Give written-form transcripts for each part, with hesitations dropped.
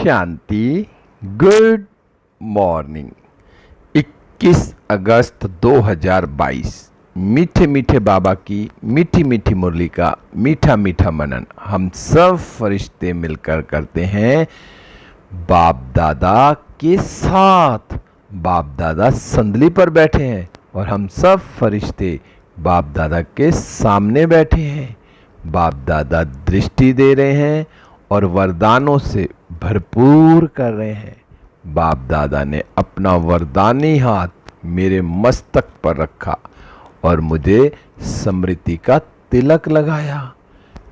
शांति। Good morning. 21 अगस्त 2022। मीठे मीठे बाबा की मीठी मीठी मुरली का मीठा मीठा मनन हम सब फरिश्ते मिलकर करते हैं बाप दादा के साथ। बाप दादा संदली पर बैठे हैं और हम सब फरिश्ते बाप दादा के सामने बैठे हैं। बाप दादा दृष्टि दे रहे हैं और वरदानों से भरपूर कर रहे हैं। बाप दादा ने अपना वरदानी हाथ मेरे मस्तक पर रखा और मुझे स्मृति का तिलक लगाया।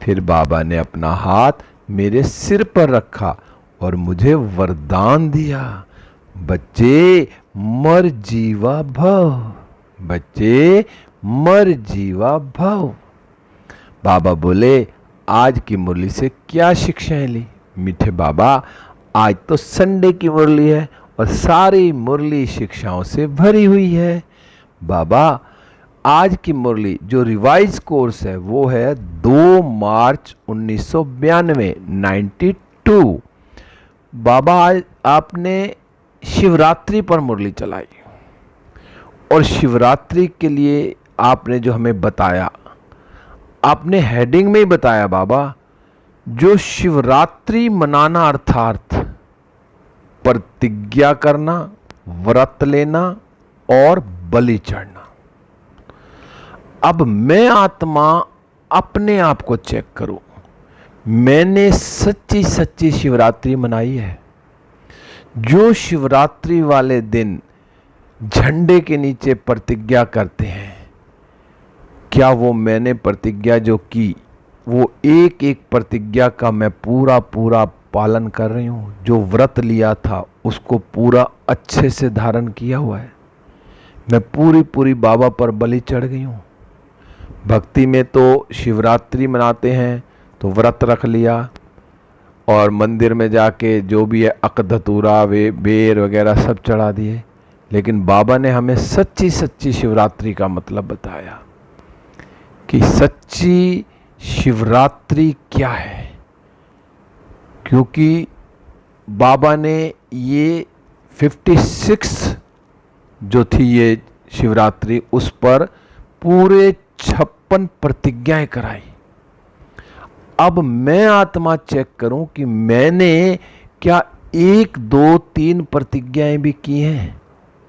फिर बाबा ने अपना हाथ मेरे सिर पर रखा और मुझे वरदान दिया, बच्चे मर जीवा भव, बच्चे मर जीवा भव। बाबा बोले, आज की मुरली से क्या शिक्षाएं ली? मीठे बाबा, आज तो संडे की मुरली है और सारी मुरली शिक्षाओं से भरी हुई है। बाबा, आज की मुरली जो रिवाइज कोर्स है वो है 2 मार्च 1992 92। बाबा, आज आपने शिवरात्रि पर मुरली चलाई और शिवरात्रि के लिए आपने जो हमें बताया, आपने हेडिंग में ही बताया बाबा, जो शिवरात्रि मनाना अर्थात प्रतिज्ञा करना, व्रत लेना और बलि चढ़ना। अब मैं आत्मा अपने आप को चेक करूं, मैंने सच्ची सच्ची शिवरात्रि मनाई है? जो शिवरात्रि वाले दिन झंडे के नीचे प्रतिज्ञा करते हैं, क्या वो मैंने प्रतिज्ञा जो की वो एक एक प्रतिज्ञा का मैं पूरा पूरा पालन कर रही हूँ? जो व्रत लिया था उसको पूरा अच्छे से धारण किया हुआ है? मैं पूरी पूरी बाबा पर बलि चढ़ गई हूँ? भक्ति में तो शिवरात्रि मनाते हैं तो व्रत रख लिया और मंदिर में जाके जो भी है अकधतूरा वे बेर वगैरह सब चढ़ा दिए, लेकिन बाबा ने हमें सच्ची सच्ची शिवरात्रि का मतलब बताया कि सच्ची शिवरात्रि क्या है। क्योंकि बाबा ने ये 56 जो थी ये शिवरात्रि, उस पर पूरे 56 प्रतिज्ञाएं कराई। अब मैं आत्मा चेक करूं कि मैंने क्या 1 2 3 प्रतिज्ञाएं भी की हैं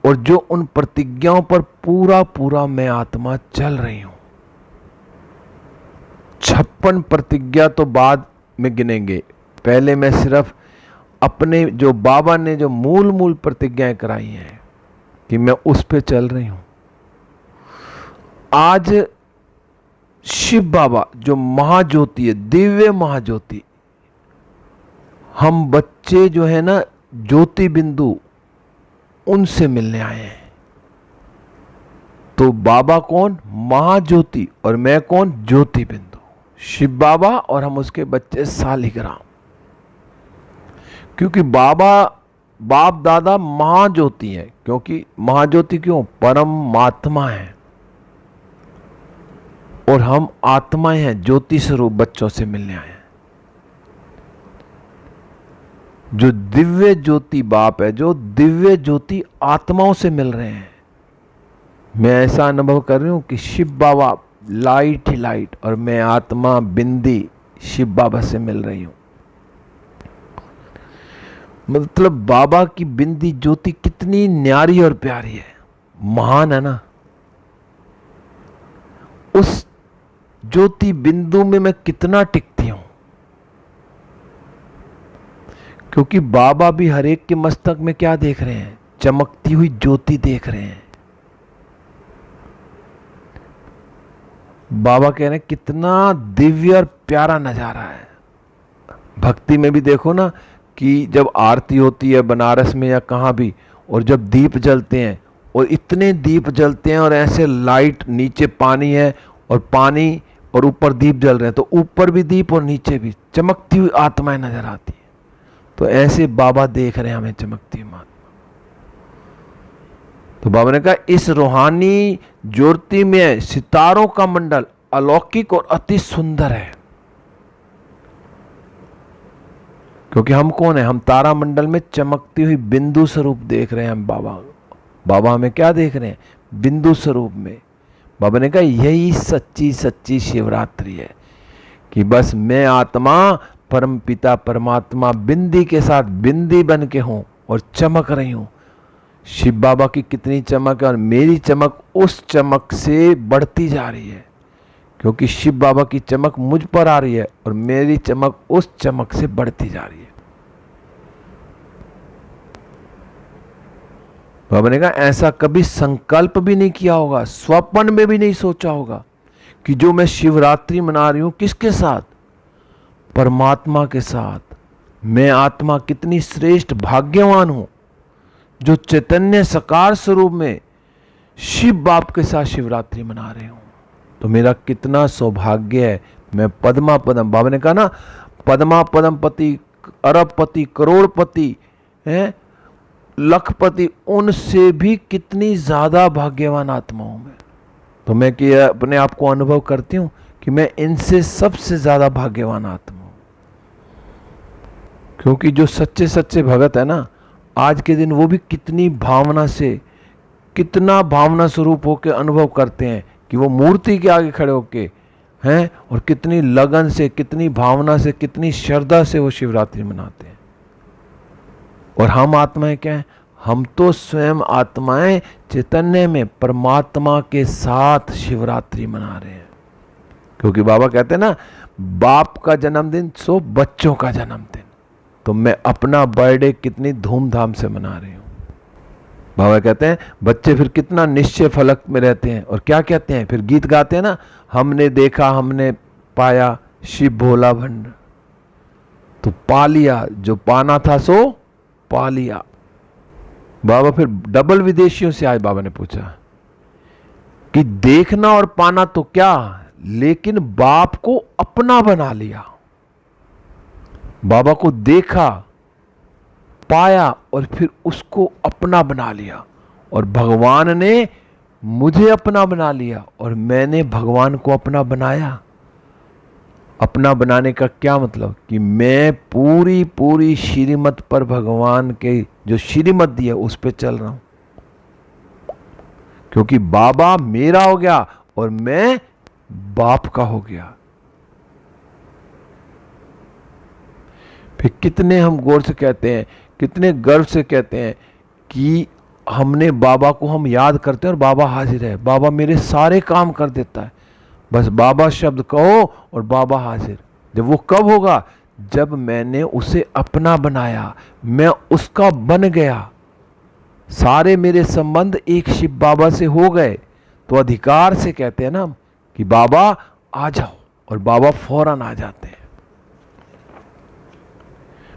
और जो उन प्रतिज्ञाओं पर पूरा पूरा मैं आत्मा चल रही हूं। 56 प्रतिज्ञा तो बाद में गिनेंगे, पहले मैं सिर्फ अपने जो बाबा ने जो मूल मूल प्रतिज्ञाएं कराई हैं कि मैं उस पे चल रही हूं। आज शिव बाबा जो महाज्योति है, दिव्य महाज्योति, हम बच्चे जो है ना ज्योति बिंदु, उनसे मिलने आए हैं। तो बाबा कौन? महाज्योति, और मैं कौन? ज्योति बिंदु। शिव बाबा और हम उसके बच्चे सालिग्राम। क्योंकि बाबा बाप दादा महाज्योति है। क्योंकि महाज्योति क्यों? परमात्मा है और हम आत्माएं हैं, ज्योति स्वरूप बच्चों से मिलने आए हैं। जो दिव्य ज्योति बाप है, जो दिव्य ज्योति आत्माओं से मिल रहे हैं। मैं ऐसा अनुभव कर रही हूं कि शिव बाबा लाइट ही लाइट और मैं आत्मा बिंदी शिव बाबा से मिल रही हूं। मतलब बाबा की बिंदी ज्योति कितनी न्यारी और प्यारी है, महान है ना। उस ज्योति बिंदु में मैं कितना टिकती हूं, क्योंकि बाबा भी हर एक के मस्तक में क्या देख रहे हैं? चमकती हुई ज्योति देख रहे हैं। बाबा कह रहे हैं कितना दिव्य और प्यारा नजारा है। भक्ति में भी देखो ना कि जब आरती होती है बनारस में या कहाँ भी, और जब दीप जलते हैं और इतने दीप जलते हैं और ऐसे लाइट, नीचे पानी है और पानी और ऊपर दीप जल रहे हैं, तो ऊपर भी दीप और नीचे भी चमकती हुई आत्माएं नजर आती है। तो ऐसे बाबा देख रहे हैं हमें चमकती हुई आत्मा। तो बाबा ने कहा इस रूहानी ज्योति में सितारों का मंडल अलौकिक और अति सुंदर है। क्योंकि हम कौन है? हम तारामंडल में चमकती हुई बिंदु स्वरूप देख रहे हैं हम बाबा। बाबा हमें क्या देख रहे हैं? बिंदु स्वरूप में। बाबा ने कहा यही सच्ची सच्ची शिवरात्रि है कि बस मैं आत्मा परम पिता परमात्मा बिंदी के साथ बिंदी बन के हूं और चमक रही हूं। शिव बाबा की कितनी चमक है और मेरी चमक उस चमक से बढ़ती जा रही है, क्योंकि शिव बाबा की चमक मुझ पर आ रही है और मेरी चमक उस चमक से बढ़ती जा रही है। बाबा ने कहा ऐसा कभी संकल्प भी नहीं किया होगा, स्वप्न में भी नहीं सोचा होगा कि जो मैं शिवरात्रि मना रही हूं किसके साथ? परमात्मा के साथ। मैं आत्मा कितनी श्रेष्ठ भाग्यवान हूं जो चैतन्य साकार स्वरूप में शिव बाप के साथ शिवरात्रि मना रहे हूं। तो मेरा कितना सौभाग्य है। मैं पद्मा पदम, बाबा ने कहा ना, पद्मा पदमपति, अरबपति, करोड़पति हैं, लखपति, उनसे भी कितनी ज्यादा भाग्यवान आत्मा हूं मैं। तो मैं कि अपने आप को अनुभव करती हूं कि मैं इनसे सबसे ज्यादा भाग्यवान आत्मा हूं। क्योंकि जो सच्चे सच्चे भगत है ना, आज के दिन वो भी कितनी भावना से, कितना भावना स्वरूप होकर अनुभव करते हैं कि वो मूर्ति के आगे खड़े होके हैं और कितनी लगन से, कितनी भावना से, कितनी श्रद्धा से वो शिवरात्रि मनाते हैं। और हम आत्माएं क्या हैं? हम तो स्वयं आत्माएं चैतन्य में परमात्मा के साथ शिवरात्रि मना रहे हैं। क्योंकि बाबा कहते हैं ना, बाप का जन्मदिन सो बच्चों का जन्मदिन। तो मैं अपना बर्थडे कितनी धूमधाम से मना रही हूं। बाबा कहते हैं बच्चे फिर कितना निश्चय फलक में रहते हैं और क्या कहते हैं, फिर गीत गाते हैं ना, हमने देखा हमने पाया शिव भोला भंड। तो पा लिया, जो पाना था सो पा लिया। बाबा फिर डबल विदेशियों से आए, बाबा ने पूछा कि देखना और पाना तो क्या, लेकिन बाप को अपना बना लिया। बाबा को देखा, पाया और फिर उसको अपना बना लिया। और भगवान ने मुझे अपना बना लिया और मैंने भगवान को अपना बनाया। अपना बनाने का क्या मतलब? कि मैं पूरी पूरी श्रीमत पर, भगवान के जो श्रीमत दी है उस पे चल रहा हूं। क्योंकि बाबा मेरा हो गया और मैं बाप का हो गया। फिर कितने हम गौर से कहते हैं, कितने गर्व से कहते हैं कि हमने बाबा को हम याद करते हैं और बाबा हाजिर है। बाबा मेरे सारे काम कर देता है, बस बाबा शब्द कहो और बाबा हाजिर। जब वो कब होगा? जब मैंने उसे अपना बनाया, मैं उसका बन गया, सारे मेरे संबंध एक शिव बाबा से हो गए। तो अधिकार से कहते हैं ना कि बाबा आ जाओ, और बाबा फौरन आ जाते हैं।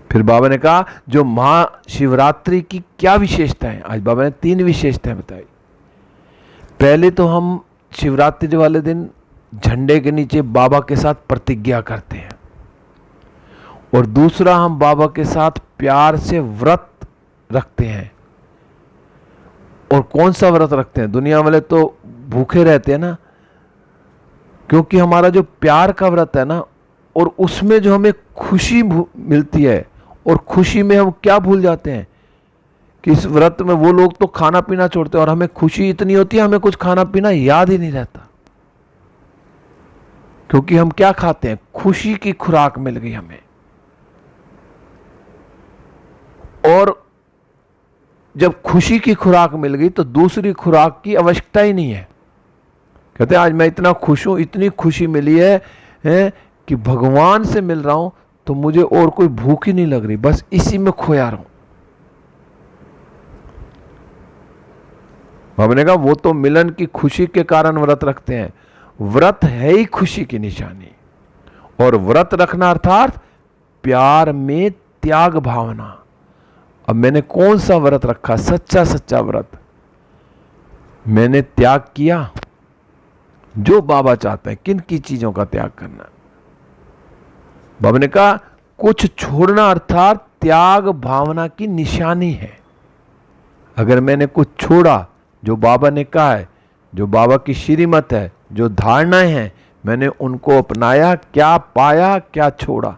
फिर बाबा ने कहा जो महाशिवरात्रि की क्या विशेषता है। आज बाबा ने 3 विशेषताएं बताई। पहले तो हम शिवरात्रि वाले दिन झंडे के नीचे बाबा के साथ प्रतिज्ञा करते हैं, और दूसरा हम बाबा के साथ प्यार से व्रत रखते हैं। और कौन सा व्रत रखते हैं? दुनिया वाले तो भूखे रहते हैं ना, क्योंकि हमारा जो प्यार का व्रत है ना, और उसमें जो हमें खुशी मिलती है, और खुशी में हम क्या भूल जाते हैं कि इस व्रत में वो लोग तो खाना पीना छोड़ते हैं और हमें खुशी इतनी होती है, हमें कुछ खाना पीना याद ही नहीं रहता। क्योंकि हम क्या खाते हैं? खुशी की खुराक मिल गई हमें। और जब खुशी की खुराक मिल गई तो दूसरी खुराक की आवश्यकता ही नहीं है। कहते हैं आज मैं इतना खुश हूं, इतनी खुशी मिली है कि भगवान से मिल रहा हूं, तो मुझे और कोई भूख ही नहीं लग रही, बस इसी में खोया रहा हूं। बाबा ने कहा वो तो मिलन की खुशी के कारण व्रत रखते हैं। व्रत है ही खुशी की निशानी। और व्रत रखना अर्थात प्यार में त्याग भावना। अब मैंने कौन सा व्रत रखा? सच्चा सच्चा व्रत। मैंने त्याग किया जो बाबा चाहते हैं। किन की चीजों का त्याग करना? बाबा ने कहा कुछ छोड़ना अर्थात त्याग भावना की निशानी है। अगर मैंने कुछ छोड़ा जो बाबा ने कहा है, जो बाबा की श्रीमत है, जो धारणाएं हैं, मैंने उनको अपनाया, क्या पाया क्या छोड़ा?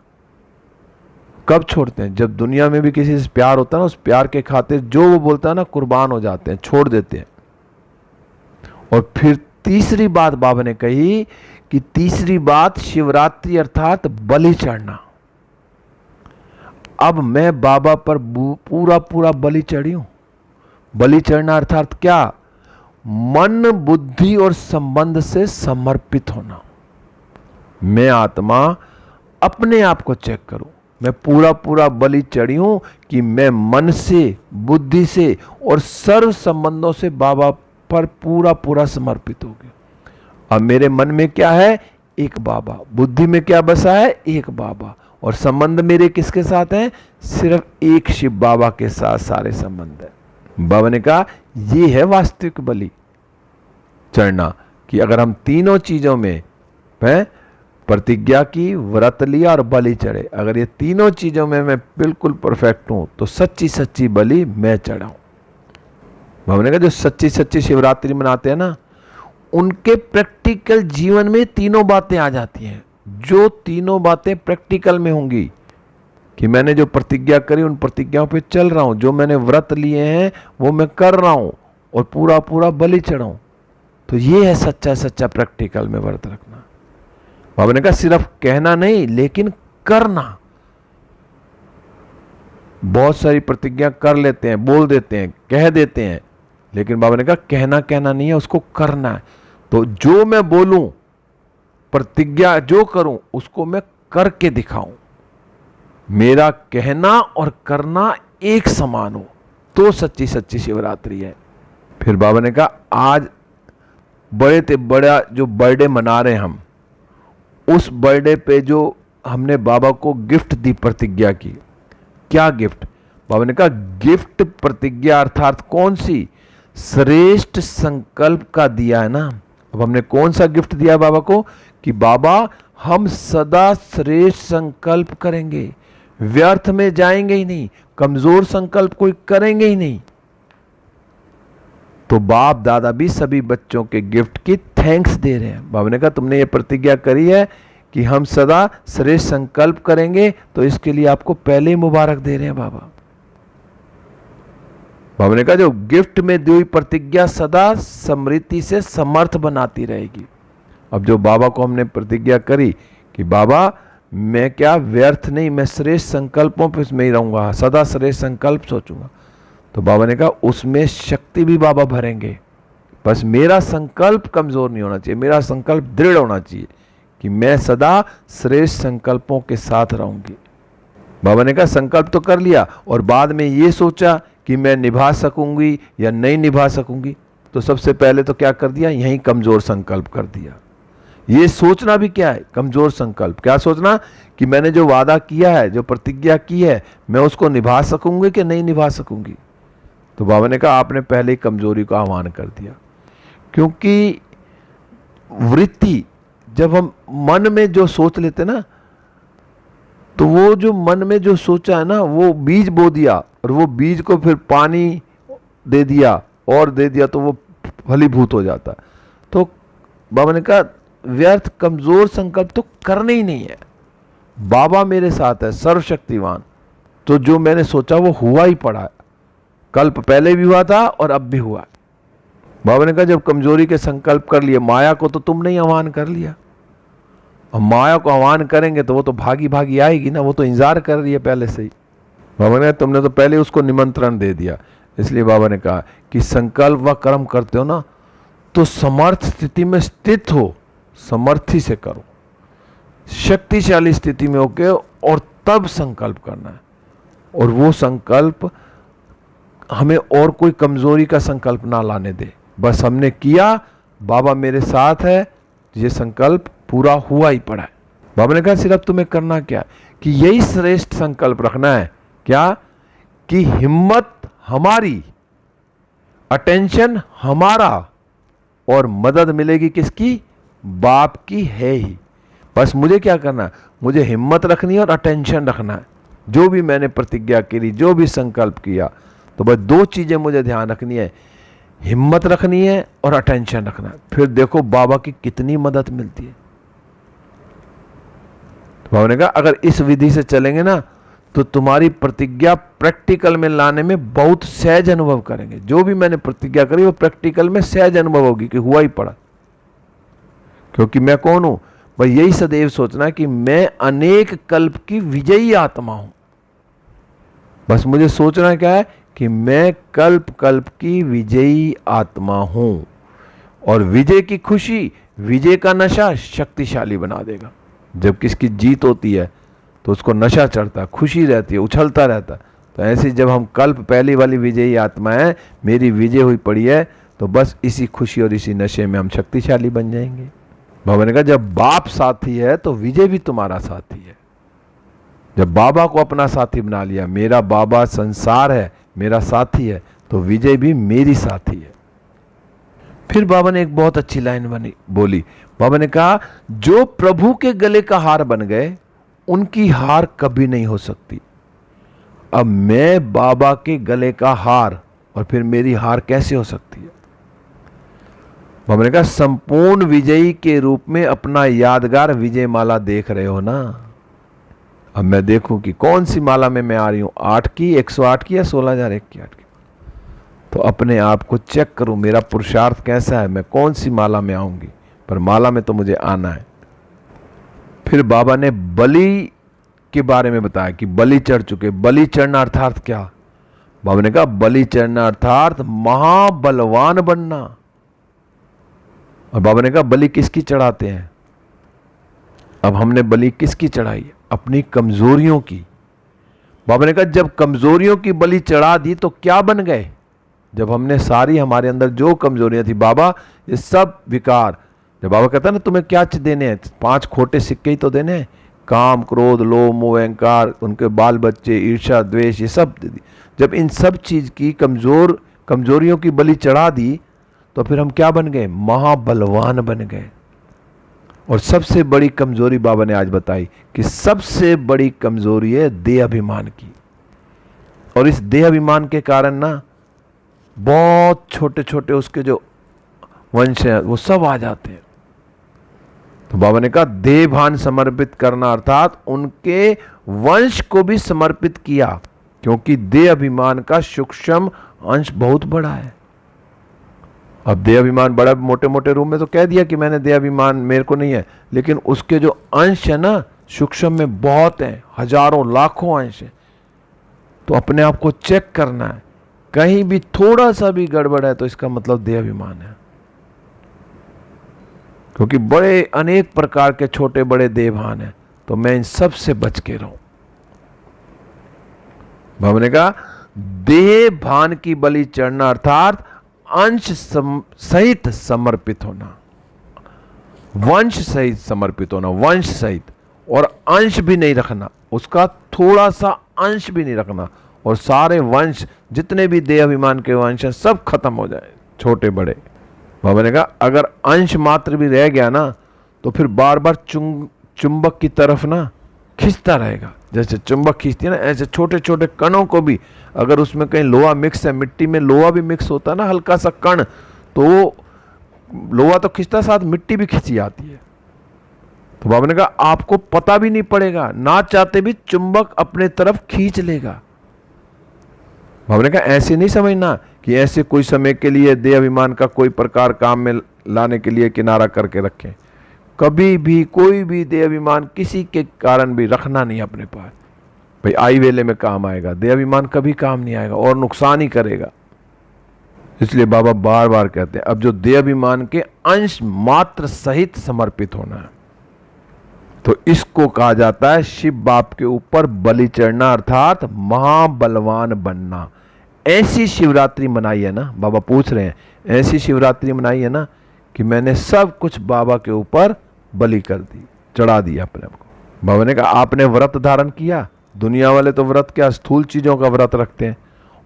कब छोड़ते हैं? जब दुनिया में भी किसी से प्यार होता है ना, उस प्यार के खातिर जो वो बोलता है ना, कुर्बान हो जाते हैं, छोड़ देते हैं। और फिर तीसरी बात बाबा ने कही कि तीसरी बात शिवरात्रि अर्थात बलि चढ़ना। अब मैं बाबा पर पूरा पूरा बलि चढ़ी हूं। बलि चढ़ना अर्थात क्या? मन, बुद्धि और संबंध से समर्पित होना। मैं आत्मा अपने आप को चेक करूं, मैं पूरा पूरा बलि चढ़ी हूं कि मैं मन से, बुद्धि से और सर्व संबंधों से बाबा पर पूरा पूरा समर्पित हो गया। अब मेरे मन में क्या है? एक बाबा। बुद्धि में क्या बसा है? एक बाबा। और संबंध मेरे किसके साथ हैं? सिर्फ एक शिव बाबा के साथ सारे संबंध है। बाबा ने कहा ये है वास्तविक बलि चढ़ना, कि अगर हम तीनों चीजों में हैं, प्रतिज्ञा की, व्रत लिया और बलि चढ़े, अगर ये तीनों चीजों में मैं बिल्कुल परफेक्ट हूं तो सच्ची सच्ची बलि मैं चढ़ाऊं। बाबा ने कहा जो सच्ची सच्ची शिवरात्रि मनाते हैं ना, उनके प्रैक्टिकल जीवन में तीनों बातें आ जाती हैं। जो तीनों बातें प्रैक्टिकल में होंगी कि मैंने जो प्रतिज्ञा करी उन प्रतिज्ञाओं पे चल रहा हूं, जो मैंने व्रत लिए हैं वो मैं कर रहा हूं और पूरा पूरा बलि चढ़ाऊं, तो ये है सच्चा सच्चा प्रैक्टिकल में व्रत रखना। बाबा ने कहा सिर्फ कहना नहीं लेकिन करना। बहुत सारी प्रतिज्ञा कर लेते हैं, बोल देते हैं, कह देते हैं, लेकिन बाबा ने कहा कहना कहना नहीं है, उसको करना है। तो जो मैं बोलूं, प्रतिज्ञा जो करूं, उसको मैं करके दिखाऊं। मेरा कहना और करना एक समान हो तो सच्ची सच्ची शिवरात्रि है। फिर बाबा ने कहा आज बड़े से बड़ा जो बर्थडे मना रहे हैं हम, उस बर्थडे पे जो हमने बाबा को गिफ्ट दी, प्रतिज्ञा की, क्या गिफ्ट? बाबा ने कहा गिफ्ट प्रतिज्ञा अर्थात कौन सी? श्रेष्ठ संकल्प का दिया है ना। अब हमने कौन सा गिफ्ट दिया बाबा को? कि बाबा हम सदा श्रेष्ठ संकल्प करेंगे, व्यर्थ में जाएंगे ही नहीं, कमजोर संकल्प कोई करेंगे ही नहीं। तो बाप दादा भी सभी बच्चों के गिफ्ट की थैंक्स दे रहे हैं। बाबा ने कहा तुमने ये प्रतिज्ञा करी है कि हम सदा श्रेष्ठ संकल्प करेंगे, तो इसके लिए आपको पहले ही मुबारक दे रहे हैं बाबा। बाबा ने कहा जो गिफ्ट में दी हुई प्रतिज्ञा सदा समृद्धि से समर्थ बनाती रहेगी। अब जो बाबा को हमने प्रतिज्ञा करी कि बाबा मैं क्या व्यर्थ नहीं, मैं श्रेष्ठ संकल्पों पे उसमें ही रहूंगा, सदा श्रेष्ठ संकल्प सोचूंगा, तो बाबा ने कहा उसमें शक्ति भी बाबा भरेंगे। बस मेरा संकल्प कमजोर नहीं होना चाहिए, मेरा संकल्प दृढ़ होना चाहिए कि मैं सदा श्रेष्ठ संकल्पों के साथ रहूंगी। बाबा ने कहा संकल्प तो कर लिया और बाद में ये सोचा कि मैं निभा सकूंगी या नहीं निभा सकूंगी, तो सबसे पहले तो क्या कर दिया? यहीं कमजोर संकल्प कर दिया। ये सोचना भी क्या है? कमजोर संकल्प। क्या सोचना? कि मैंने जो वादा किया है, जो प्रतिज्ञा की है, मैं उसको निभा सकूंगी कि नहीं निभा सकूंगी। तो बाबा ने कहा आपने पहले ही कमजोरी को आह्वान कर दिया, क्योंकि वृत्ति जब हम मन में जो सोच लेते ना, तो वो जो मन में जो सोचा है ना, वो बीज बो दिया और वो बीज को फिर पानी दे दिया और दे दिया तो वो फलीभूत हो जाता। तो बाबा ने कहा व्यर्थ कमजोर संकल्प तो करने ही नहीं है। बाबा मेरे साथ है सर्वशक्तिवान, तो जो मैंने सोचा वो हुआ ही पड़ा है। कल्प पहले भी हुआ था और अब भी हुआ। बाबा ने कहा जब कमजोरी के संकल्प कर लिए, माया को तो तुमने ही आह्वान कर लिया, और माया को आह्वान करेंगे तो वो तो भागी भागी आएगी ना, वो तो इंतजार कर रही है पहले से ही। बाबा ने कहा तुमने तो पहले उसको निमंत्रण दे दिया। इसलिए बाबा ने कहा कि संकल्प व कर्म करते हो ना, तो समर्थ स्थिति में स्थित हो, समर्थी से करो, शक्तिशाली स्थिति में होके, और तब संकल्प करना है। और वो संकल्प हमें और कोई कमजोरी का संकल्प ना लाने दे। बस हमने किया, बाबा मेरे साथ है, ये संकल्प पूरा हुआ ही पड़ा है। बाबा ने कहा सिर्फ तुम्हें करना क्या है? कि यही श्रेष्ठ संकल्प रखना है। क्या? कि हिम्मत हमारी, अटेंशन हमारा, और मदद मिलेगी किसकी? बाप की है ही। बस मुझे क्या करना है? मुझे हिम्मत रखनी है और अटेंशन रखना है। जो भी मैंने प्रतिज्ञा करी, जो भी संकल्प किया, तो बस दो चीजें मुझे ध्यान रखनी है, हिम्मत रखनी है और अटेंशन रखना है। फिर देखो बाबा की कितनी मदद मिलती है। तो बाबा ने कहा अगर इस विधि से चलेंगे ना, तो तुम्हारी प्रतिज्ञा प्रैक्टिकल में लाने में बहुत सहज अनुभव करेंगे। जो भी मैंने प्रतिज्ञा करी वो प्रैक्टिकल में सहज अनुभव होगी कि हुआ ही पड़ा। क्योंकि मैं कौन हूं भाई, यही सदैव सोचना कि मैं अनेक कल्प की विजयी आत्मा हूं। बस मुझे सोचना क्या है कि मैं कल्प कल्प की विजयी आत्मा हूं, और विजय की खुशी, विजय का नशा शक्तिशाली बना देगा। जब किसकी जीत होती है तो उसको नशा चढ़ता है, खुशी रहती है, उछलता रहता है। तो ऐसे जब हम कल्प पहली वाली विजयी आत्मा है, मेरी विजय हुई पड़ी है, तो बस इसी खुशी और इसी नशे में हम शक्तिशाली बन जाएंगे। बाबा ने कहा जब बाप साथी है तो विजय भी तुम्हारा साथी है। जब बाबा को अपना साथी बना लिया, मेरा बाबा संसार है, मेरा साथी है, तो विजय भी मेरी साथी है। फिर बाबा ने एक बहुत अच्छी लाइन बोली। बाबा ने कहा जो प्रभु के गले का हार बन गए उनकी हार कभी नहीं हो सकती। अब मैं बाबा के गले का हार, और फिर मेरी हार कैसे हो सकती है? बाबा ने कहा संपूर्ण विजयी के रूप में अपना यादगार विजय माला देख रहे हो ना। अब मैं देखूं कि कौन सी माला में मैं आ रही हूं, 8 की, 108 की या 16,001 की, 8 की। तो अपने आप को चेक करूं मेरा पुरुषार्थ कैसा है, मैं कौन सी माला में आऊंगी, पर माला में तो मुझे आना है। फिर बाबा ने बलि के बारे में बताया कि बलि चढ़ चुके। बलि चढ़ना अर्थात क्या? बाबा ने कहा बलि चढ़ना अर्थात महाबलवान बनना। और बाबा ने कहा बलि किसकी चढ़ाते हैं? अब हमने बलि किसकी चढ़ाई? अपनी कमजोरियों की। बाबा ने कहा जब कमजोरियों की बलि चढ़ा दी तो क्या बन गए? जब हमने सारी हमारे अंदर जो कमजोरियां थी, बाबा ये सब विकार, जब बाबा कहता है ना तुम्हें क्या देने हैं, 5 खोटे सिक्के ही तो देने हैं, काम, क्रोध, लोभ, मोह, अहंकार, उनके बाल बच्चे, ईर्ष्या, द्वेष, ये सब दे दी। जब इन सब चीज की कमजोरियों की बलि चढ़ा दी तो फिर हम क्या बन गए? महाबलवान बन गए। और सबसे बड़ी कमजोरी बाबा ने आज बताई कि सबसे बड़ी कमजोरी है देह अभिमान की। और इस देह अभिमान के कारण ना बहुत छोटे छोटे उसके जो वंश हैं वो सब आ जाते हैं। तो बाबा ने कहा देह भान समर्पित करना अर्थात उनके वंश को भी समर्पित किया, क्योंकि देह अभिमान का सूक्ष्म अंश बहुत बड़ा है। अब देह अभिमान बड़ा मोटे मोटे रूप में तो कह दिया कि मैंने देह अभिमान मेरे को नहीं है, लेकिन उसके जो अंश है ना सूक्ष्म में बहुत हैं, हजारों लाखों अंश है। तो अपने आप को चेक करना है, कहीं भी थोड़ा सा भी गड़बड़ है तो इसका मतलब देह अभिमान है। क्योंकि बड़े अनेक प्रकार के छोटे बड़े देहभान हैं, तो मैं इन सब से बच के रहूं। बाबा ने कहा देह भान की बलि चढ़ना अर्थात अंश सहित समर्पित होना, वंश सहित समर्पित होना, वंश सहित, और अंश भी नहीं रखना, उसका थोड़ा सा अंश भी नहीं रखना, और सारे वंश जितने भी देह अभिमान के वंश हैं सब खत्म हो जाए, छोटे बड़े। बाबा ने कहा अगर अंश मात्र भी रह गया ना तो फिर बार बार चुंबक की तरफ ना खींचता रहेगा। जैसे चुंबक खींचती है ना, ऐसे छोटे छोटे कणों को भी, अगर उसमें कहीं लोहा मिक्स है, मिट्टी में लोहा भी मिक्स होता है ना, हल्का सा कण, तो लोहा तो खींचता, साथ मिट्टी भी खींची जाती है। तो बाबा ने कहा आपको पता भी नहीं पड़ेगा, ना चाहते भी चुंबक अपने तरफ खींच लेगा। बाबा ने कहा ऐसे नहीं समझना कि ऐसे कोई समय के लिए देह अभिमान का कोई प्रकार काम में लाने के लिए किनारा करके रखें। कभी भी कोई भी देह अभिमान किसी के कारण भी रखना नहीं अपने पास। भाई आई वेले में काम आएगा, देह अभिमान कभी काम नहीं आएगा और नुकसान ही करेगा। इसलिए बाबा बार बार कहते हैं अब जो देह अभिमान के अंश मात्र सहित समर्पित होना है, तो इसको कहा जाता है शिव बाप के ऊपर बलि चढ़ना अर्थात महाबलवान बनना। ऐसी शिवरात्रि मनाई है ना, बाबा पूछ रहे हैं, ऐसी शिवरात्रि मनाई है ना कि मैंने सब कुछ बाबा के ऊपर बलि कर दी, चढ़ा दिया अपने को। बाबा ने कहा आपने व्रत धारण किया। दुनिया वाले तो व्रत क्या स्थूल चीजों का व्रत रखते हैं,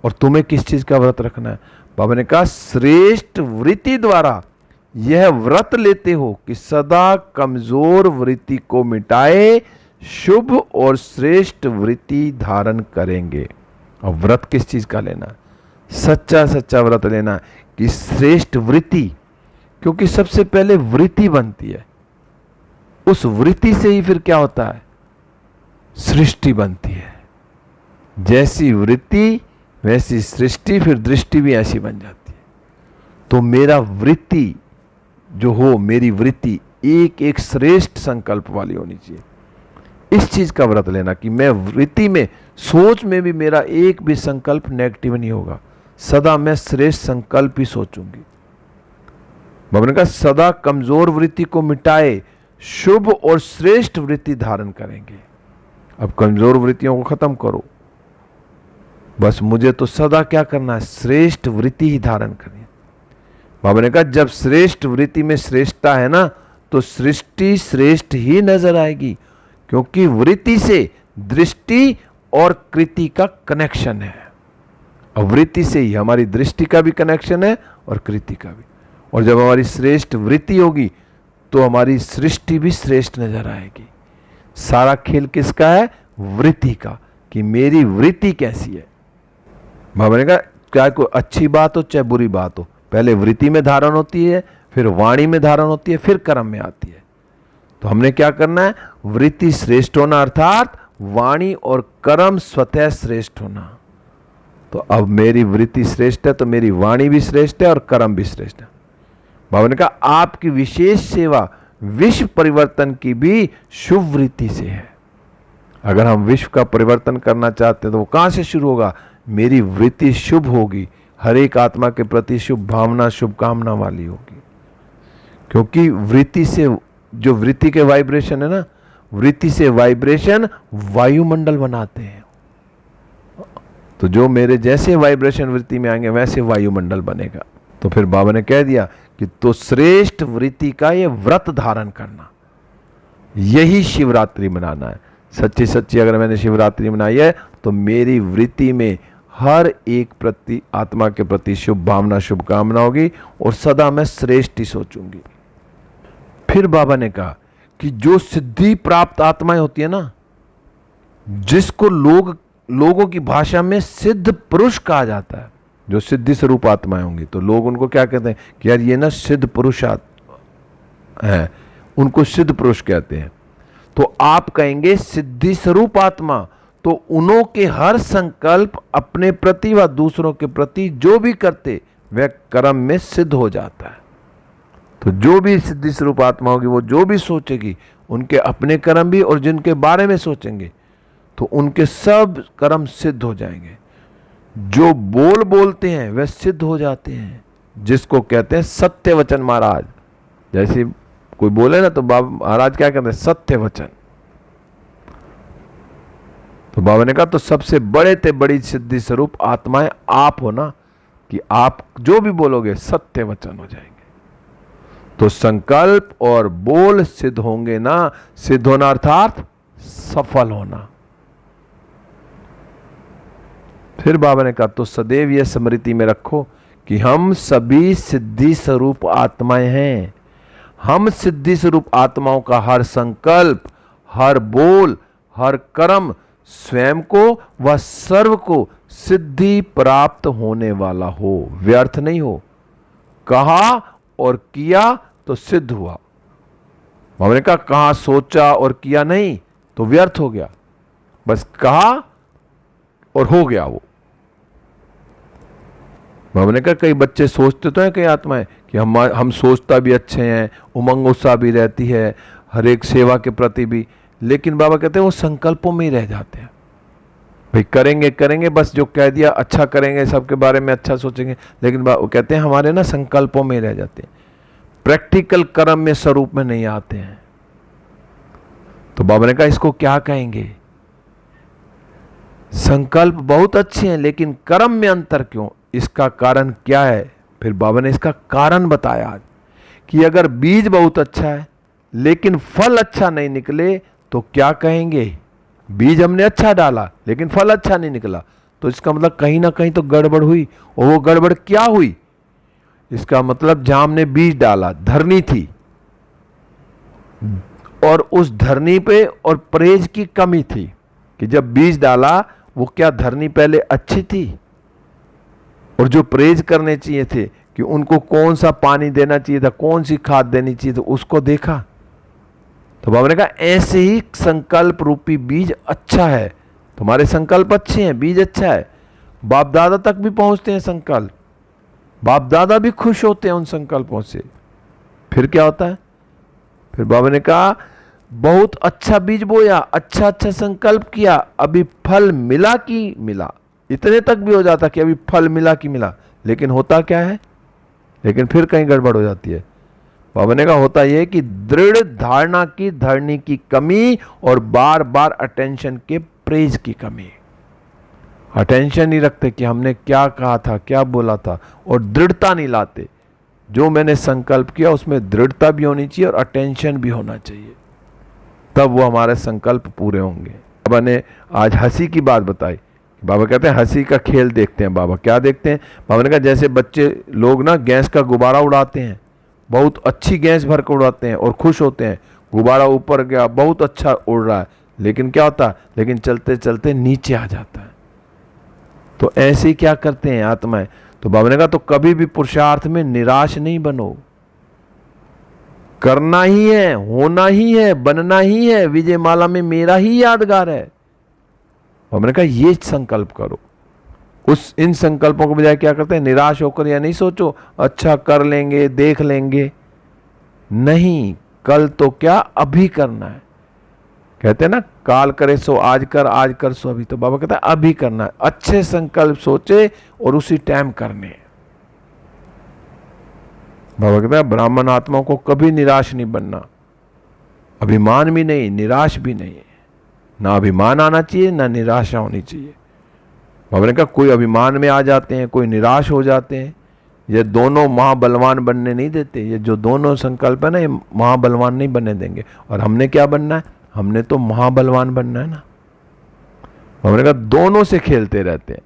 और तुम्हें किस चीज का व्रत रखना है? बाबा ने कहा श्रेष्ठ वृत्ति द्वारा यह व्रत लेते हो कि सदा कमजोर वृत्ति को मिटाए शुभ और श्रेष्ठ वृत्ति धारण करेंगे। और व्रत किस चीज का लेना? सच्चा सच्चा व्रत लेना कि श्रेष्ठ वृत्ति, क्योंकि सबसे पहले वृत्ति बनती है, उस वृत्ति से ही फिर क्या होता है? सृष्टि बनती है। जैसी वृत्ति वैसी सृष्टि, फिर दृष्टि भी ऐसी बन जाती है। तो मेरा वृत्ति जो हो, मेरी वृत्ति एक एक श्रेष्ठ संकल्प वाली होनी चाहिए। इस चीज का व्रत लेना कि मैं वृत्ति में, सोच में भी मेरा एक भी संकल्प नेगेटिव नहीं होगा, सदा मैं श्रेष्ठ संकल्प ही सोचूंगी। बाबा ने कहा सदा कमजोर वृत्ति को मिटाए, शुभ और श्रेष्ठ वृत्ति धारण करेंगे। अब कमजोर वृत्तियों को खत्म करो, बस मुझे तो सदा क्या करना है, श्रेष्ठ वृत्ति ही धारण करनी है। बाबा ने कहा जब श्रेष्ठ वृत्ति में श्रेष्ठता है ना, तो सृष्टि श्रेष्ठ ही नजर आएगी, क्योंकि वृत्ति से दृष्टि और कृति का कनेक्शन है। और वृत्ति से ही हमारी दृष्टि का भी कनेक्शन है और कृति का भी। और जब हमारी श्रेष्ठ वृत्ति होगी तो हमारी सृष्टि भी श्रेष्ठ नजर आएगी। सारा खेल किसका है, वृत्ति का, कि मेरी वृत्ति कैसी है। बाबा ने कहा चाहे कोई अच्छी बात हो चाहे बुरी बात हो, पहले वृत्ति में धारण होती है, फिर वाणी में धारण होती है, फिर कर्म में आती है। तो हमने क्या करना है, वृत्ति श्रेष्ठ होना, अर्थात वाणी और कर्म स्वतः श्रेष्ठ होना। तो अब मेरी वृत्ति श्रेष्ठ है तो मेरी वाणी भी श्रेष्ठ है और कर्म भी श्रेष्ठ है। बाबा ने कहा आपकी विशेष सेवा विश्व परिवर्तन की भी शुभ वृत्ति से है। अगर हम विश्व का परिवर्तन करना चाहते हैं तो वो कहां से शुरू होगा, मेरी वृत्ति शुभ होगी, हर एक आत्मा के प्रति शुभ भावना शुभकामना वाली होगी। क्योंकि वृत्ति से, जो वृत्ति के वाइब्रेशन है ना, वृत्ति से वाइब्रेशन वायुमंडल बनाते हैं। तो जो मेरे जैसे वाइब्रेशन वृत्ति में आएंगे वैसे वायुमंडल बनेगा। तो फिर बाबा ने कह दिया कि तो श्रेष्ठ वृत्ति का ये व्रत धारण करना, यही शिवरात्रि मनाना है। सच्ची सच्ची अगर मैंने शिवरात्रि मनाई है तो मेरी वृत्ति में हर एक प्रति आत्मा के प्रति शुभ भावना शुभकामना होगी और सदा मैं श्रेष्ठ ही सोचूंगी। फिर बाबा ने कहा कि जो सिद्धि प्राप्त आत्माएं होती है ना, जिसको लोगों की भाषा में सिद्ध पुरुष कहा जाता है, जो सिद्धि स्वरूप आत्माएं होंगी तो लोग उनको क्या कहते हैं कि यार ये ना सिद्ध पुरुष है, उनको सिद्ध पुरुष कहते हैं। तो आप कहेंगे सिद्धि स्वरूप आत्मा, तो उन्हों के हर संकल्प अपने प्रति व दूसरों के प्रति जो भी करते वह कर्म में सिद्ध हो जाता है। तो जो भी सिद्धि स्वरूप आत्मा होगी वो जो भी सोचेगी, उनके अपने कर्म भी और जिनके बारे में सोचेंगे तो उनके सब कर्म सिद्ध हो जाएंगे। जो बोलते हैं वह सिद्ध हो जाते हैं, जिसको कहते हैं सत्य वचन महाराज। जैसे कोई बोले ना तो बाबा महाराज क्या कहते हैं, सत्य वचन। तो बाबा ने कहा तो सबसे बड़े ते बड़ी सिद्धि स्वरूप आत्माएं आप हो ना, कि आप जो भी बोलोगे सत्य वचन हो जाएंगे। तो संकल्प और बोल सिद्ध होंगे ना, सिद्ध होना अर्थात सफल होना। फिर बाबा ने कहा तो सदैव यह स्मृति में रखो कि हम सभी सिद्धि स्वरूप आत्माएं हैं। हम सिद्धि स्वरूप आत्माओं का हर संकल्प, हर बोल, हर कर्म स्वयं को व सर्व को सिद्धि प्राप्त होने वाला हो, व्यर्थ नहीं हो। कहा और किया तो सिद्ध हुआ। बाबा ने कहा सोचा और किया नहीं तो व्यर्थ हो गया, बस कहा और हो गया वो। बाबा ने कहा कई बच्चे सोचते तो हैं, कई आत्माएं कि हम सोचता भी अच्छे हैं, उमंग उत्साह भी रहती है हर एक सेवा के प्रति भी, लेकिन बाबा कहते हैं वो संकल्पों में ही रह जाते हैं। भाई करेंगे बस जो कह दिया अच्छा करेंगे, सबके बारे में अच्छा सोचेंगे, लेकिन वो कहते हैं हमारे ना संकल्पों में ही रह जाते हैं, प्रैक्टिकल कर्म में स्वरूप में नहीं आते हैं। तो बाबा ने कहा इसको क्या कहेंगे, संकल्प बहुत अच्छे हैं लेकिन कर्म में अंतर क्यों, इसका कारण क्या है। फिर बाबा ने इसका कारण बताया आज कि अगर बीज बहुत अच्छा है लेकिन फल अच्छा नहीं निकले तो क्या कहेंगे, बीज हमने अच्छा डाला लेकिन फल अच्छा नहीं निकला, तो इसका मतलब कहीं ना कहीं तो गड़बड़ हुई। और वो गड़बड़ क्या हुई, इसका मतलब जहां हमने बीज डाला धरनी थी और उस धरनी पे और परहेज की कमी थी कि जब बीज डाला वो क्या धरनी पहले अच्छी थी और जो परहेज करने चाहिए थे कि उनको कौन सा पानी देना चाहिए था, कौन सी खाद देनी चाहिए थी, उसको देखा। तो बाबा ने कहा ऐसे ही संकल्प रूपी बीज अच्छा है तुम्हारे संकल्प अच्छे हैं, बीज अच्छा है, बाप दादा तक भी पहुंचते हैं संकल्प, बाप दादा भी खुश होते हैं उन संकल्पों से। फिर क्या होता है? फिर बाबा ने कहा बहुत अच्छा बीज बोया, अच्छा अच्छा संकल्प किया, अभी फल मिला कि मिला, इतने तक भी हो जाता कि अभी फल मिला कि मिला, लेकिन होता क्या है? लेकिन फिर कहीं गड़बड़ हो जाती है। बाबा ने कहा होता यह कि दृढ़ धारणा की धरनी की कमी और बार बार अटेंशन के प्रेज की कमी। अटेंशन नहीं रखते कि हमने क्या कहा था, क्या बोला था, और दृढ़ता नहीं लाते। जो मैंने संकल्प किया उसमें दृढ़ता भी होनी चाहिए और अटेंशन भी होना चाहिए, तब वो हमारे संकल्प पूरे होंगे। बाबा ने आज हंसी की बात बताई। बाबा कहते हैं हंसी का खेल देखते हैं। बाबा क्या देखते हैं? बाबा ने कहा जैसे बच्चे लोग ना गैस का गुब्बारा उड़ाते हैं, बहुत अच्छी गैस भर कर उड़ाते हैं और खुश होते हैं, गुब्बारा ऊपर गया, बहुत अच्छा उड़ रहा है, लेकिन क्या होता है? लेकिन चलते चलते नीचे आ जाता है। तो ऐसे ही क्या करते हैं आत्माएं? तो बाबा ने कहा तो कभी भी पुरुषार्थ में निराश नहीं बनो, करना ही है, होना ही है, बनना ही है, विजय माला में मेरा ही यादगार है। बाबा ने कहा ये संकल्प करो। उस इन संकल्पों के बजाय क्या करते हैं? निराश होकर या नहीं सोचो अच्छा कर लेंगे, देख लेंगे, नहीं, कल तो क्या अभी करना है। कहते हैं ना काल करे सो आज कर, आज कर सो अभी। तो बाबा कहता है अभी करना है, अच्छे संकल्प सोचे और उसी टाइम करने। बाबा कहता है ब्राह्मण आत्मा को कभी निराश नहीं बनना, अभिमान भी नहीं, निराश भी नहीं, ना अभिमान आना चाहिए ना निराशा होनी चाहिए। बाबा ने कहा कोई अभिमान में आ जाते हैं, कोई निराश हो जाते हैं, ये दोनों महाबलवान बनने नहीं देते। ये जो दोनों संकल्प है ना, ये महाबलवान नहीं बनने देंगे। और हमने क्या बनना है? हमने तो महाबलवान बनना है ना। बाबा ने कहा दोनों से खेलते रहते हैं।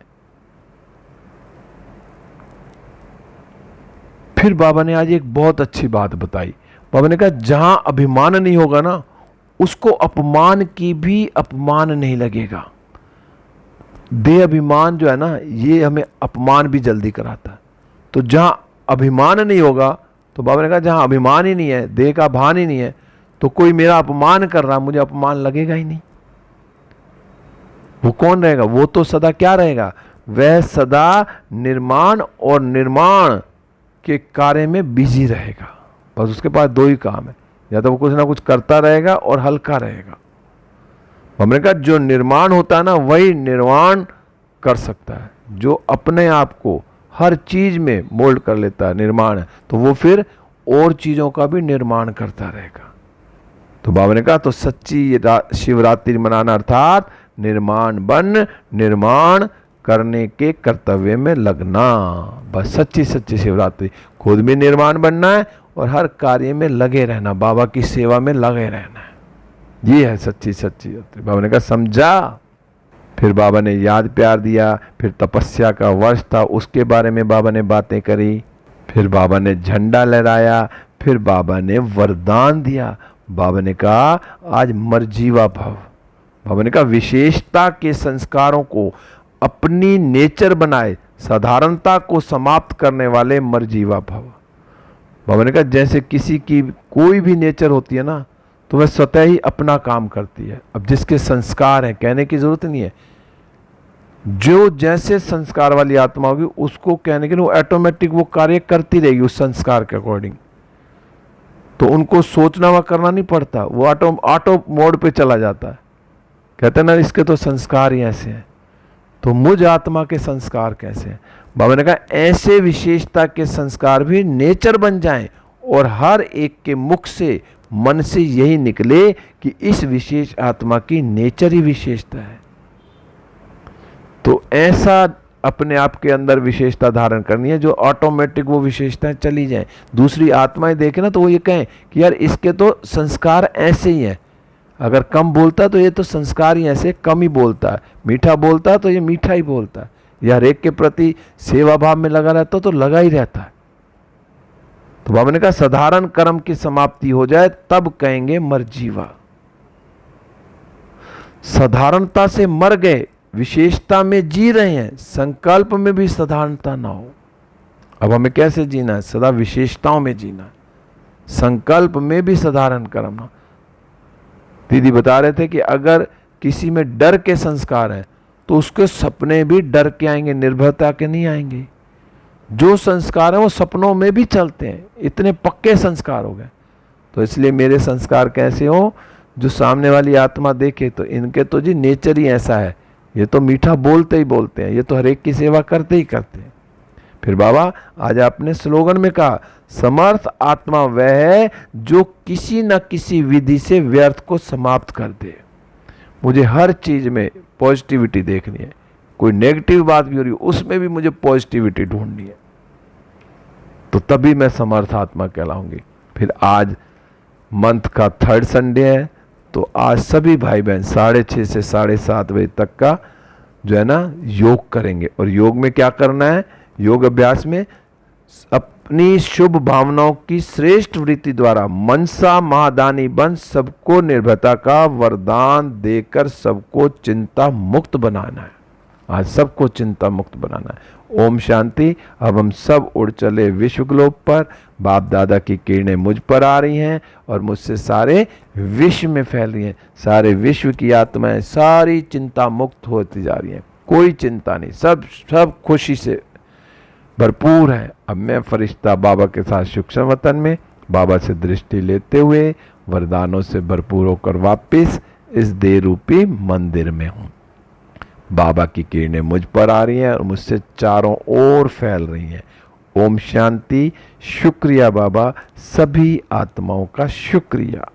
फिर बाबा ने आज एक बहुत अच्छी बात बताई। बाबा ने कहा जहां अभिमान नहीं होगा ना, उसको अपमान की भी अपमान नहीं लगेगा। देह अभिमान जो है ना, ये हमें अपमान भी जल्दी कराता है। तो जहां अभिमान नहीं होगा, तो बाबा ने कहा जहां अभिमान ही नहीं है, देह का भान ही नहीं है, तो कोई मेरा अपमान कर रहा, मुझे अपमान लगेगा ही नहीं। वो कौन रहेगा? वो तो सदा क्या रहेगा? वह सदा निर्माण और निर्माण के कार्य में बिजी रहेगा। बस उसके पास दो ही काम है, या तो वो कुछ ना कुछ करता रहेगा और हल्का रहेगा। हमने कहा जो निर्माण होता है ना, वही निर्वाण कर सकता है। जो अपने आप को हर चीज में मोल्ड कर लेता है, निर्माण है, तो वो फिर और चीजों का भी निर्माण करता रहेगा। तो बाबा ने कहा तो सच्ची शिवरात्रि मनाना अर्थात निर्माण बन निर्माण करने के कर्तव्य में लगना। बस सच्ची सच्ची शिवरात्रि, खुद भी निर्माण बनना है और हर कार्य में लगे रहना, बाबा की सेवा में लगे रहना है। ये है सच्ची सच्ची। बाबा ने कहा समझा। फिर बाबा ने याद प्यार दिया। फिर तपस्या का वर्ष था, उसके बारे में बाबा ने बातें करी। फिर बाबा ने झंडा लहराया। फिर बाबा ने वरदान दिया। बाबा ने कहा आज मर्जीवा भव। बाबा ने कहा विशेषता के संस्कारों को अपनी नेचर बनाए, साधारणता को समाप्त करने वाले मर्जीवा भव। बाबा ने कहा जैसे किसी की कोई भी नेचर होती है ना, तो वह स्वतः ही अपना काम करती है। अब जिसके संस्कार हैं, कहने की जरूरत नहीं है, जो जैसे संस्कार वाली आत्मा होगी उसको कहने के लिए वो ऑटोमेटिक वो कार्य करती रहेगी उस संस्कार के अकॉर्डिंग। तो उनको सोचना व करना नहीं पड़ता, वो ऑटो मोड पे चला जाता है। कहते हैं ना इसके तो संस्कार ही ऐसे हैं, तो मुझ आत्मा के संस्कार कैसे हैं? बाबा ने कहा ऐसे विशेषता के संस्कार भी नेचर बन जाएं और हर एक के मुख से मन से यही निकले कि इस विशेष आत्मा की नेचर ही विशेषता है। तो ऐसा अपने आप के अंदर विशेषता धारण करनी है जो ऑटोमेटिक वो विशेषताएं चली जाएं। दूसरी आत्माएं देखें ना तो वो ये कहें कि यार इसके तो संस्कार ऐसे ही हैं। अगर कम बोलता तो ये तो संस्कार ही ऐसे कम ही बोलता है, मीठा बोलता तो ये मीठा ही बोलता है, या हर एक के प्रति सेवा भाव में लगा रहता तो लगा ही रहता है। तो बाबा ने कहा साधारण कर्म की समाप्ति हो जाए तब कहेंगे मर्जीवा। साधारणता से मर गए, विशेषता में जी रहे हैं, संकल्प में भी साधारणता ना हो। अब हमें कैसे जीना है? सदा विशेषताओं में जीना है, संकल्प में भी साधारण कर्म ना। दीदी बता रहे थे कि अगर किसी में डर के संस्कार हैं तो उसके सपने भी डर के आएंगे, निर्भयता के नहीं आएंगे। जो संस्कार हैं वो सपनों में भी चलते हैं, इतने पक्के संस्कार हो गए। तो इसलिए मेरे संस्कार कैसे हो, जो सामने वाली आत्मा देखे तो इनके तो जी नेचर ही ऐसा है, ये तो मीठा बोलते ही बोलते हैं, ये तो हर एक की सेवा करते ही करते हैं। फिर बाबा आज आपने स्लोगन में कहा, समर्थ आत्मा वह है जो किसी न किसी विधि से व्यर्थ को समाप्त कर दे। मुझे हर चीज में पॉजिटिविटी देखनी है, कोई नेगेटिव बात भी हो रही है उसमें भी मुझे पॉजिटिविटी ढूंढनी है, तो तभी मैं समर्थ आत्मा कहलाऊंगी। फिर आज मंथ का 3rd संडे है, तो आज सभी भाई बहन 6:30 से 7:30 बजे तक का जो है ना योग करेंगे। और योग में क्या करना है, योग अभ्यास में अपनी शुभ भावनाओं की श्रेष्ठ वृत्ति द्वारा मनसा महादानी बन सबको निर्भयता का वरदान देकर सबको चिंता मुक्त बनाना है। आज सबको चिंता मुक्त बनाना है। ओम शांति। अब हम सब उड़ चले विश्व ग्लोब पर। बाप दादा की किरणें मुझ पर आ रही हैं और मुझसे सारे विश्व में फैल रही हैं। सारे विश्व की आत्माएं सारी चिंता मुक्त होती जा रही हैं, कोई चिंता नहीं, सब खुशी से भरपूर है। अब मैं फरिश्ता बाबा के साथ सूक्ष्म वतन में बाबा से दृष्टि लेते हुए वरदानों से भरपूर होकर वापिस इस देह रूपी मंदिर में हूँ। बाबा की किरणें मुझ पर आ रही हैं और मुझसे चारों ओर फैल रही हैं। ओम शांति। शुक्रिया बाबा, सभी आत्माओं का शुक्रिया।